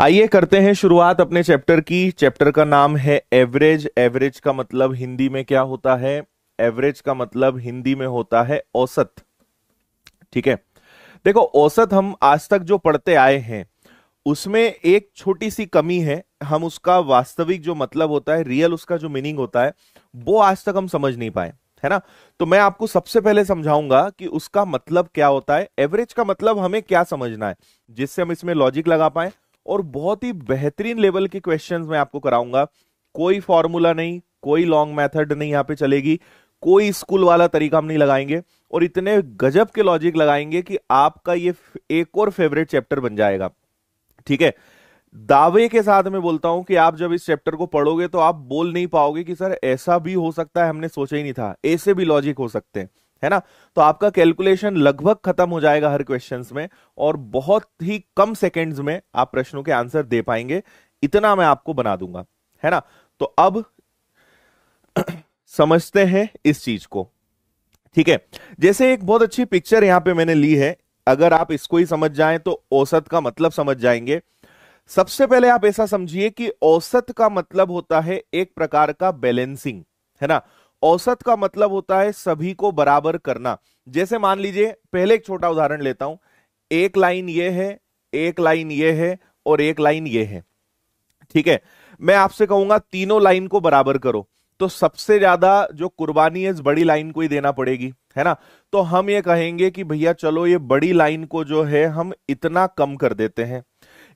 आइए करते हैं शुरुआत अपने चैप्टर की। चैप्टर का नाम है एवरेज। एवरेज का मतलब हिंदी में क्या होता है? एवरेज का मतलब हिंदी में होता है औसत। ठीक है, देखो औसत हम आज तक जो पढ़ते आए हैं उसमें एक छोटी सी कमी है। हम उसका वास्तविक जो मतलब होता है, रियल उसका जो मीनिंग होता है, वो आज तक हम समझ नहीं पाए, है ना। तो मैं आपको सबसे पहले समझाऊंगा कि उसका मतलब क्या होता है, एवरेज का मतलब हमें क्या समझना है, जिससे हम इसमें लॉजिक लगा पाए। और बहुत ही बेहतरीन लेवल के क्वेश्चंस मैं आपको कराऊंगा। कोई फॉर्मूला नहीं, कोई लॉन्ग मेथड नहीं यहां पे चलेगी, कोई स्कूल वाला तरीका हम नहीं लगाएंगे, और इतने गजब के लॉजिक लगाएंगे कि आपका ये एक और फेवरेट चैप्टर बन जाएगा। ठीक है, दावे के साथ मैं बोलता हूं कि आप जब इस चैप्टर को पढ़ोगे तो आप बोल नहीं पाओगे कि सर ऐसा भी हो सकता है, हमने सोचा ही नहीं था, ऐसे भी लॉजिक हो सकते हैं, है ना। तो आपका कैलकुलेशन लगभग खत्म हो जाएगा हर क्वेश्चंस में, और बहुत ही कम सेकंड्स में आप प्रश्नों के आंसर दे पाएंगे, इतना मैं आपको बना दूंगा, है ना। तो अब समझते हैं इस चीज को। ठीक है, जैसे एक बहुत अच्छी पिक्चर यहां पे मैंने ली है, अगर आप इसको ही समझ जाएं तो औसत का मतलब समझ जाएंगे। सबसे पहले आप ऐसा समझिए कि औसत का मतलब होता है एक प्रकार का बैलेंसिंग, है ना। औसत का मतलब होता है सभी को बराबर करना। जैसे मान लीजिए, पहले एक छोटा उदाहरण लेता हूं। एक लाइन ये है, एक लाइन ये है, और एक लाइन ये है। ठीक है, मैं आपसे कहूंगा तीनों लाइन को बराबर करो, तो सबसे ज्यादा जो कुर्बानी है इस बड़ी लाइन को ही देना पड़ेगी, है ना। तो हम ये कहेंगे कि भैया चलो ये बड़ी लाइन को जो है हम इतना कम कर देते हैं,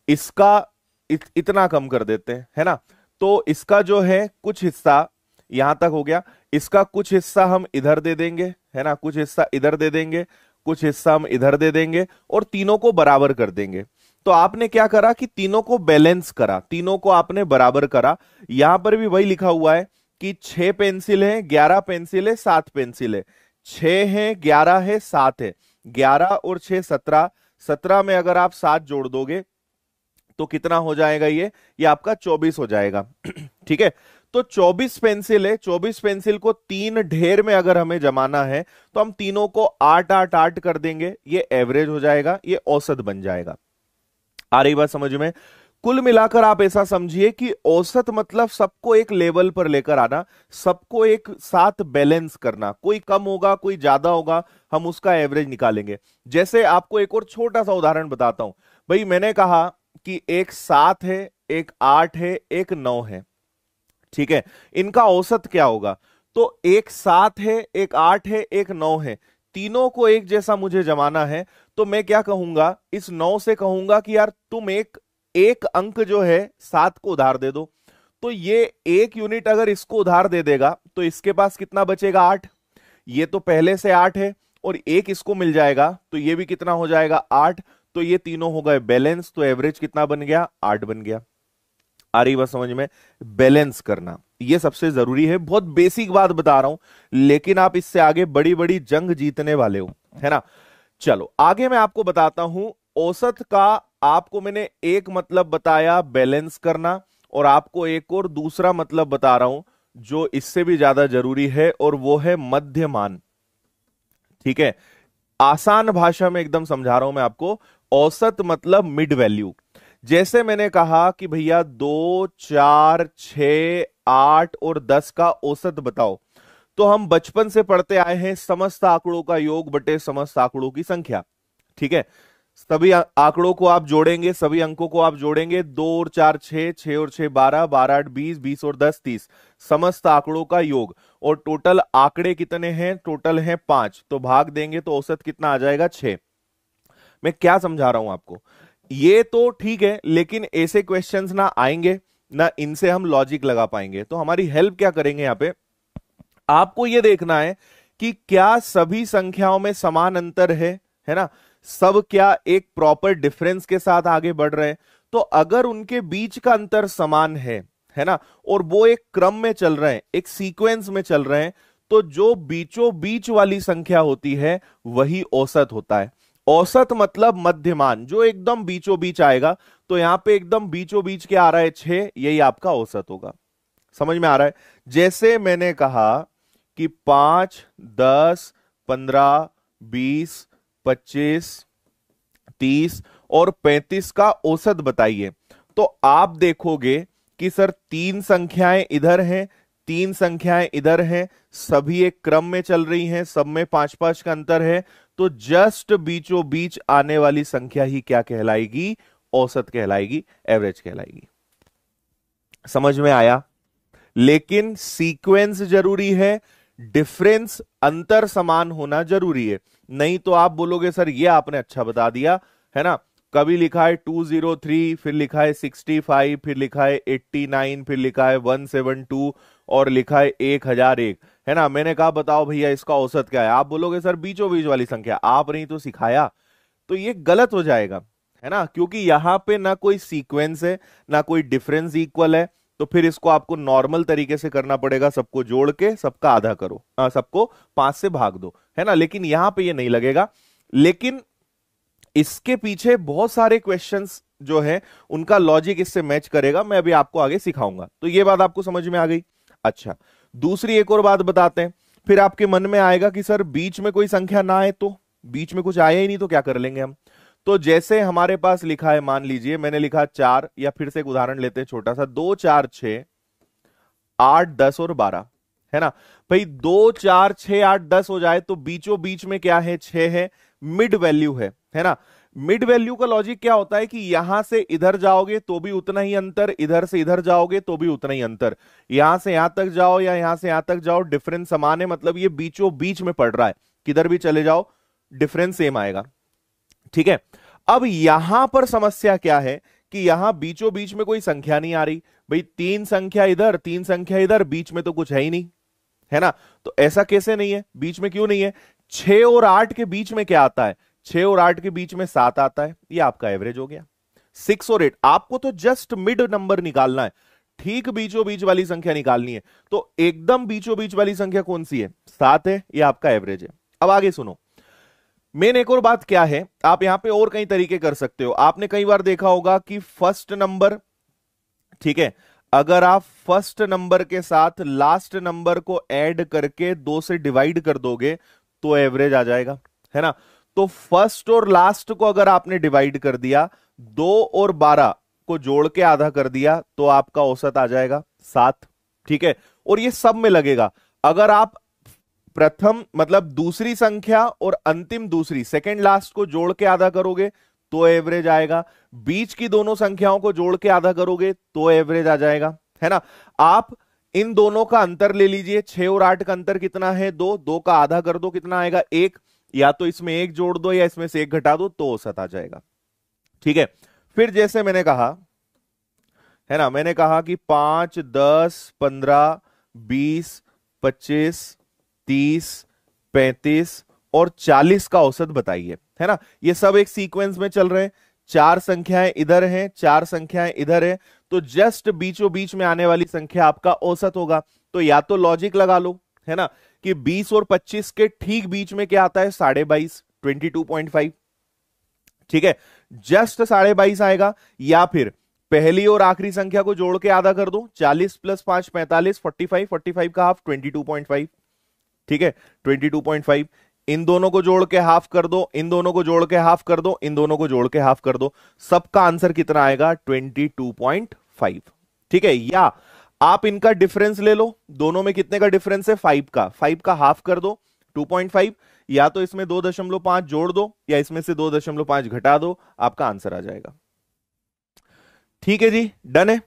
इसका इतना कम कर देते हैं, है ना। तो इसका जो है कुछ हिस्सा यहां तक हो गया, इसका कुछ हिस्सा हम इधर दे देंगे, है ना, कुछ हिस्सा इधर दे देंगे, कुछ हिस्सा हम इधर दे देंगे, और तीनों को बराबर कर देंगे। तो आपने क्या करा कि तीनों को बैलेंस करा, तीनों को आपने बराबर करा। यहां पर भी वही लिखा हुआ है कि 6 पेंसिल है, 11 पेंसिल है, 7 पेंसिल है। 6 है, 11 है, 7 है। 11 और 6 17, 17 में अगर आप 7 जोड़ दोगे तो कितना हो जाएगा? ये आपका 24 हो जाएगा। ठीक है, तो 24 पेंसिल है, 24 पेंसिल को 3 ढेर में अगर हमें जमाना है तो हम तीनों को 8 8 8 कर देंगे, ये एवरेज हो जाएगा, ये औसत बन जाएगा। आ रही बात समझ में? कुल मिलाकर आप ऐसा समझिए कि औसत मतलब सबको एक लेवल पर लेकर आना, सबको एक साथ बैलेंस करना। कोई कम होगा, कोई ज्यादा होगा, हम उसका एवरेज निकालेंगे। जैसे आपको एक और छोटा सा उदाहरण बताता हूं। भाई मैंने कहा कि एक 7 है, एक 8 है, एक 9 है। ठीक है, इनका औसत क्या होगा? तो एक 7 है, एक 8 है, एक 9 है, तीनों को एक जैसा मुझे जमाना है। तो मैं क्या कहूंगा, इस 9 से कहूंगा कि यार तुम एक एक अंक जो है 7 को उधार दे दो। तो ये एक यूनिट अगर इसको उधार दे देगा तो इसके पास कितना बचेगा? 8। ये तो पहले से 8 है, और एक इसको मिल जाएगा तो ये भी कितना हो जाएगा? 8। तो ये तीनों हो गए बैलेंस, तो एवरेज कितना बन गया? 8 बन गया। आ रही बात समझ में? बैलेंस करना ये सबसे जरूरी है। बहुत बेसिक बात बता रहा हूं, लेकिन आप इससे आगे बड़ी बड़ी जंग जीतने वाले हो, है ना। चलो आगे मैं आपको बताता हूं। औसत का आपको मैंने एक मतलब बताया, बैलेंस करना, और आपको एक और दूसरा मतलब बता रहा हूं जो इससे भी ज्यादा जरूरी है, और वो है मध्यमान। ठीक है, आसान भाषा में एकदम समझा रहा हूं मैं आपको। औसत मतलब मिड वैल्यू। जैसे मैंने कहा कि भैया 2 4 6 8 और 10 का औसत बताओ, तो हम बचपन से पढ़ते आए हैं समस्त आंकड़ों का योग बटे समस्त आंकड़ों की संख्या। ठीक है, सभी आंकड़ों को आप जोड़ेंगे, सभी अंकों को आप जोड़ेंगे, 2 और 4 6, 6 और 6 12, 12 8 20, 20 और 10 30, समस्त आंकड़ों का योग। और टोटल आंकड़े कितने हैं? टोटल हैं 5, तो भाग देंगे तो औसत कितना आ जाएगा? 6। मैं क्या समझा रहा हूं आपको? ये तो ठीक है, लेकिन ऐसे क्वेश्चंस ना आएंगे ना इनसे हम लॉजिक लगा पाएंगे। तो हमारी हेल्प क्या करेंगे यहां पे? आपको यह देखना है कि क्या सभी संख्याओं में समान अंतर है ना। सब क्या एक प्रॉपर डिफरेंस के साथ आगे बढ़ रहे हैं? तो अगर उनके बीच का अंतर समान है ना, और वो एक क्रम में चल रहे हैं, एक सीक्वेंस में चल रहे हैं, तो जो बीचों बीच वाली संख्या होती है वही औसत होता है। औसत मतलब मध्यमान, जो एकदम बीचों बीच आएगा। तो यहां पे एकदम बीचों बीच क्या आ रहा है? 6, यही आपका औसत होगा। समझ में आ रहा है? जैसे मैंने कहा कि 5 10 15 20 25 30 और 35 का औसत बताइए, तो आप देखोगे कि सर तीन संख्याएं इधर हैं, तीन संख्याएं इधर हैं, सभी एक क्रम में चल रही हैं, सब में 5-5 का अंतर है, तो जस्ट बीचों बीच आने वाली संख्या ही क्या कहलाएगी? औसत कहलाएगी, एवरेज कहलाएगी। समझ में आया? लेकिन सीक्वेंस जरूरी है, डिफरेंस अंतर समान होना जरूरी है। नहीं तो आप बोलोगे सर ये आपने अच्छा बता दिया है ना, कभी लिखा है 203, फिर लिखा है 65, फिर लिखा है 89, फिर लिखा है 172 और लिखा है 1001, है ना। मैंने कहा बताओ भैया इसका औसत क्या है, आप बोलोगे सर बीचों बीच वाली संख्या। आपने ही तो सिखाया, तो ये गलत हो जाएगा, है ना, क्योंकि यहां पे ना कोई सीक्वेंस है ना कोई डिफरेंस इक्वल है। तो फिर इसको आपको नॉर्मल तरीके से करना पड़ेगा, सबको जोड़ के सबका आधा करो, सबको 5 से भाग दो, है ना। लेकिन यहां पे ये नहीं लगेगा। लेकिन इसके पीछे बहुत सारे क्वेश्चंस जो है उनका लॉजिक इससे मैच करेगा, मैं अभी आपको आगे सिखाऊंगा। तो ये बात आपको समझ में आ गई। अच्छा, दूसरी एक और बात बताते हैं। फिर आपके मन में आएगा कि सर बीच में कोई संख्या ना आए, तो बीच में कुछ आया ही नहीं तो क्या कर लेंगे हम। तो जैसे हमारे पास लिखा है, मान लीजिए मैंने लिखा 4, या फिर से एक उदाहरण लेते हैं छोटा सा, 2 4 6 8 10 और 12, है ना। भाई 2 4 6 8 10 हो जाए तो बीचों बीच में क्या है? 6 है, मिड वैल्यू है ना। मिड वैल्यू का लॉजिक क्या होता है कि यहां से इधर जाओगे तो भी उतना ही अंतर, इधर से इधर जाओगे तो भी उतना ही अंतर, यहां से यहां तक जाओ या यहां से यहां तक जाओ डिफरेंस समान है, मतलब ये बीचों बीच में पड़ रहा है, किधर भी चले जाओ डिफरेंस सेम आएगा। ठीक है। अब यहां पर समस्या क्या है कि यहां बीचों बीच में कोई संख्या नहीं आ रही। भाई तीन संख्या इधर, तीन संख्या इधर, बीच में तो कुछ है ही नहीं, है ना। तो ऐसा कैसे नहीं है? बीच में क्यों नहीं है? 6 और 8 के बीच में क्या आता है? 6 और 8 के बीच में 7 आता है, ये आपका एवरेज हो गया। 6 और 8, आपको तो जस्ट मिड नंबर निकालना है, ठीक बीचों बीच वाली संख्या निकालनी है। तो एकदम बीचों बीच वाली संख्या कौन सी है? 7 है, ये आपका एवरेज है। अब आगे सुनो, मेन एक और बात क्या है, आप यहां पे और कई तरीके कर सकते हो। आपने कई बार देखा होगा कि फर्स्ट नंबर, ठीक है, अगर आप फर्स्ट नंबर के साथ लास्ट नंबर को ऐड करके 2 से डिवाइड कर दोगे तो एवरेज आ जाएगा, है ना। तो फर्स्ट और लास्ट को अगर आपने डिवाइड कर दिया, 2 और 12 को जोड़ के आधा कर दिया, तो आपका औसत आ जाएगा 7। ठीक है, और ये सब में लगेगा। अगर आप प्रथम मतलब दूसरी संख्या और अंतिम दूसरी, सेकेंड लास्ट को जोड़ के आधा करोगे तो एवरेज आएगा, बीच की दोनों संख्याओं को जोड़ के आधा करोगे तो एवरेज आ जाएगा, है ना। आप इन दोनों का अंतर ले लीजिए, 6 और 8 का अंतर कितना है? 2, 2 का आधा कर दो, कितना आएगा? 1। या तो इसमें 1 जोड़ दो या इसमें से 1 घटा दो तो औसत आ जाएगा। ठीक है, फिर जैसे मैंने कहा, है ना, मैंने कहा कि 5 10 15 20 25 30 35 और 40 का औसत बताइए, है ना। ये सब एक सीक्वेंस में चल रहे हैं, 4 संख्याएं इधर हैं, 4 संख्याएं इधर है, तो जस्ट बीचों बीच में आने वाली संख्या आपका औसत होगा। तो या तो लॉजिक लगा लो, है ना, कि 20 और 25 के ठीक बीच में क्या आता है? 22.5, 22.5। ठीक है, जस्ट 22.5 आएगा। या फिर पहली और आखिरी संख्या को जोड़ के आधा कर दो, 40 + 5 45, 45, 45 का हाफ 22.5। ठीक है, 22.5, इन दोनों को जोड़ के हाफ कर दो, इन दोनों को जोड़ के हाफ कर दो, इन दोनों को जोड़ के हाफ कर दो, सबका आंसर कितना आएगा? 22.5। ठीक है, या आप इनका डिफरेंस ले लो, दोनों में कितने का डिफरेंस है? 5 का हाफ कर दो 2.5, या तो इसमें 2.5 जोड़ दो या इसमें से 2.5 घटा दो, आपका आंसर आ जाएगा। ठीक है जी, डन है।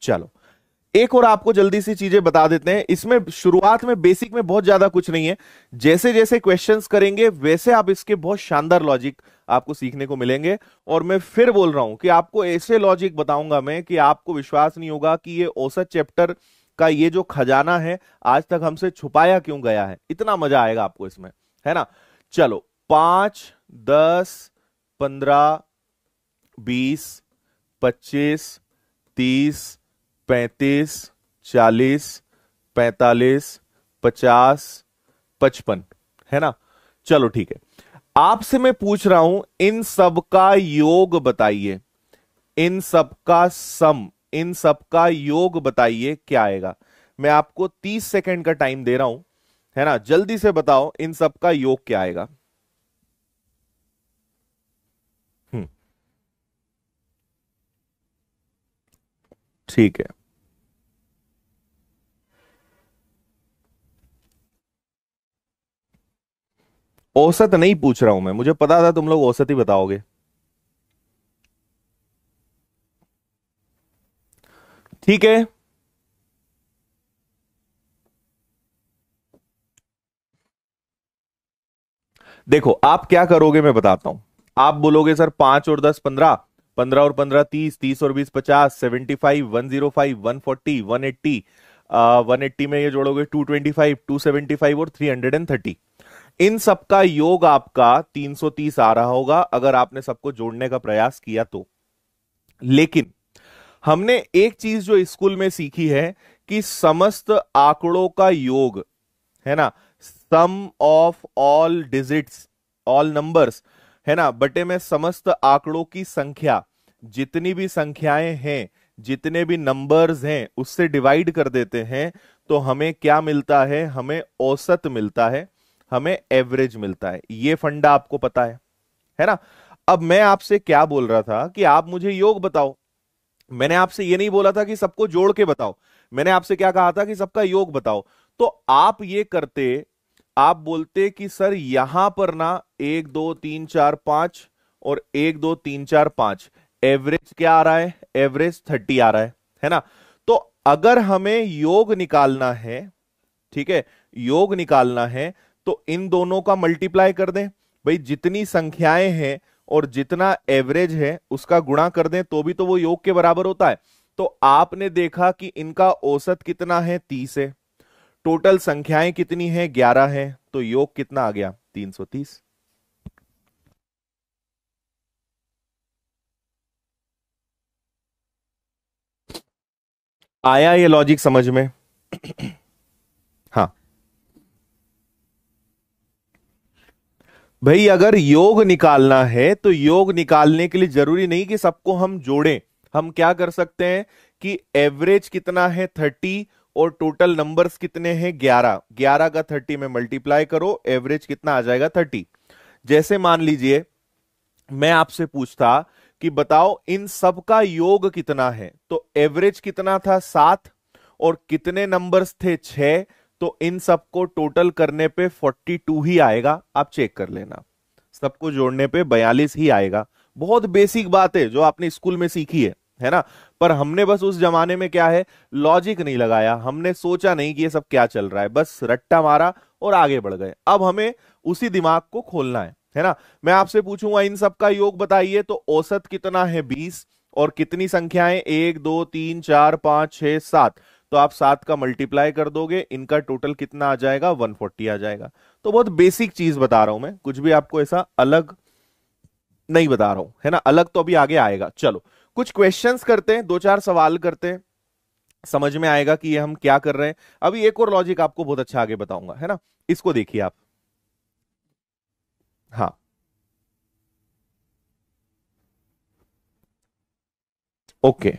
चलो एक और आपको जल्दी सी चीजें बता देते हैं। इसमें शुरुआत में बेसिक में बहुत ज्यादा कुछ नहीं है, जैसे जैसे क्वेश्चंस करेंगे वैसे आप इसके बहुत शानदार लॉजिक आपको सीखने को मिलेंगे। और मैं फिर बोल रहा हूं कि आपको ऐसे लॉजिक बताऊंगा मैं कि आपको विश्वास नहीं होगा कि ये औसत चैप्टर का ये जो खजाना है आज तक हमसे छुपाया क्यों गया है। इतना मजा आएगा आपको इसमें, है ना। चलो 5 10 15 20 25 30 35 40 45 50 55, है ना। चलो ठीक है, आपसे मैं पूछ रहा हूं इन सब का योग बताइए, इन सब का सम, इन सब का योग बताइए क्या आएगा। मैं आपको 30 सेकंड का टाइम दे रहा हूं, है ना, जल्दी से बताओ इन सब का योग क्या आएगा। हम्म ठीक है, औसत नहीं पूछ रहा हूं मैं, मुझे पता था तुम लोग औसत ही बताओगे। ठीक है, देखो आप क्या करोगे मैं बताता हूं। आप बोलोगे सर 5 और 10 15, 15 और 15 30, 30 और 20 50, 75, 105, 140, 180, 180 में ये जोड़ोगे 225, 275 और 330। इन सबका योग आपका 330 आ रहा होगा अगर आपने सबको जोड़ने का प्रयास किया तो। लेकिन हमने एक चीज जो स्कूल में सीखी है कि समस्त आंकड़ों का योग, है ना, sum of all digits, all numbers, है ना, बटे में समस्त आंकड़ों की संख्या, जितनी भी संख्याएं हैं, जितने भी नंबर्स हैं उससे डिवाइड कर देते हैं तो हमें क्या मिलता है, हमें औसत मिलता है, हमें एवरेज मिलता है। ये फंडा आपको पता है ना। अब मैं आपसे क्या बोल रहा था कि आप मुझे योग बताओ, मैंने आपसे ये नहीं बोला था कि सबको जोड़ के बताओ, मैंने आपसे क्या कहा था कि सबका योग बताओ। तो आप ये करते, आप बोलते कि सर यहां पर ना 1 2 3 4 5 और 1 2 3 4 5, एवरेज क्या आ रहा है, एवरेज 30 आ रहा है ना। तो अगर हमें योग निकालना है, ठीक है, योग निकालना है तो इन दोनों का मल्टीप्लाई कर दें भाई, जितनी संख्याएं हैं और जितना एवरेज है उसका गुणा कर दें तो भी तो वो योग के बराबर होता है। तो आपने देखा कि इनका औसत कितना है, 30 है, टोटल संख्याएं कितनी है, 11 है, तो योग कितना आ गया, 330। आया ये लॉजिक समझ में? हाँ भाई, अगर योग निकालना है तो योग निकालने के लिए जरूरी नहीं कि सबको हम जोड़ें। हम क्या कर सकते हैं कि एवरेज कितना है 30 और टोटल नंबर्स कितने हैं 11, 11 का 30 में मल्टीप्लाई करो, एवरेज कितना आ जाएगा 30। जैसे मान लीजिए मैं आपसे पूछता कि बताओ इन सब का योग कितना है, तो एवरेज कितना था 7 और कितने नंबर्स थे 6, तो इन सबको टोटल करने पे 42 ही आएगा, आप चेक कर लेना, सबको जोड़ने पे 42 ही आएगा। बहुत बेसिक बात है जो आपने स्कूल में सीखी है ना। पर हमने बस उस जमाने में क्या है, लॉजिक नहीं लगाया, हमने सोचा नहीं कि ये सब क्या चल रहा है, बस रट्टा मारा और आगे बढ़ गए। अब हमें उसी दिमाग को खोलना है ना। मैं आपसे पूछूंगा इन सब का योग बताइए, तो औसत कितना है 20 और कितनी संख्याएं 1 2 3 4 5 6 7, तो आप 7 का मल्टीप्लाई कर दोगे, इनका टोटल कितना आ जाएगा 140 आ जाएगा। तो बहुत बेसिक चीज बता रहा हूं मैं, कुछ भी आपको ऐसा अलग नहीं बता रहा हूं, है ना। अलग तो अभी आगे आएगा। चलो कुछ क्वेश्चंस करते हैं, 2 4 सवाल करते हैं, समझ में आएगा कि ये हम क्या कर रहे हैं। अभी एक और लॉजिक आपको बहुत अच्छा आगे बताऊंगा, है ना, इसको देखिए आप। हाँ ओके।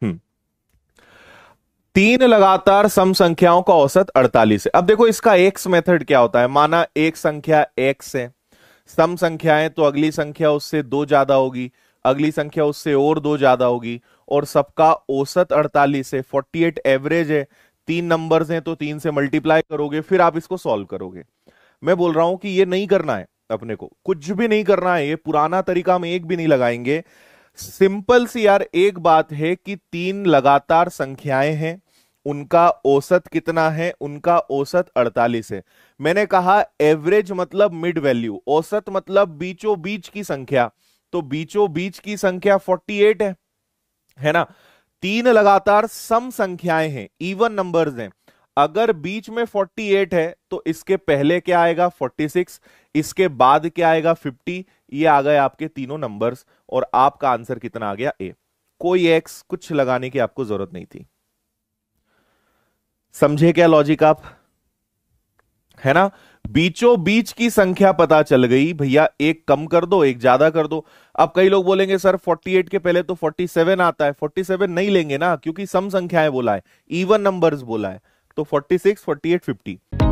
हम्म, 3 लगातार सम संख्याओं का औसत 48 है। अब देखो इसका एक्स मेथड क्या होता है, माना एक संख्या एक्स है, सम संख्या है तो अगली संख्या उससे 2 ज्यादा होगी, अगली संख्या उससे और 2 ज्यादा होगी, और सबका औसत 48 है, 48 एवरेज है। 3 नंबर्स हैं तो 3 से मल्टीप्लाई करोगे, फिर आप इसको सॉल्व करोगे। मैं बोल रहा हूं कि ये नहीं करना है, अपने को कुछ भी नहीं करना है, ये पुराना तरीका हम एक भी नहीं लगाएंगे। सिंपल सी यार एक बात है कि 3 लगातार संख्याएं हैं, उनका औसत कितना है, उनका औसत 48 है। मैंने कहा एवरेज मतलब मिड वैल्यू, औसत मतलब बीचों बीच की संख्या, तो बीचों बीच की संख्या 48 है ना। 3 लगातार सम संख्याएं हैं, इवन नंबर्स हैं, अगर बीच में 48 है तो इसके पहले क्या आएगा 46, इसके बाद क्या आएगा 50। ये आ गए आपके तीनों नंबर्स, और आपका आंसर कितना आ गया ए। कोई एक्स कुछ लगाने की आपको जरूरत नहीं थी। समझे क्या लॉजिक आप, है ना। बीचों बीच की संख्या पता चल गई भैया, एक कम कर दो एक ज्यादा कर दो। अब कई लोग बोलेंगे सर 48 के पहले तो 47 आता है, 47 नहीं लेंगे ना, क्योंकि सम संख्याएं बोला है, इवन नंबर्स बोला है, तो 46 48 50।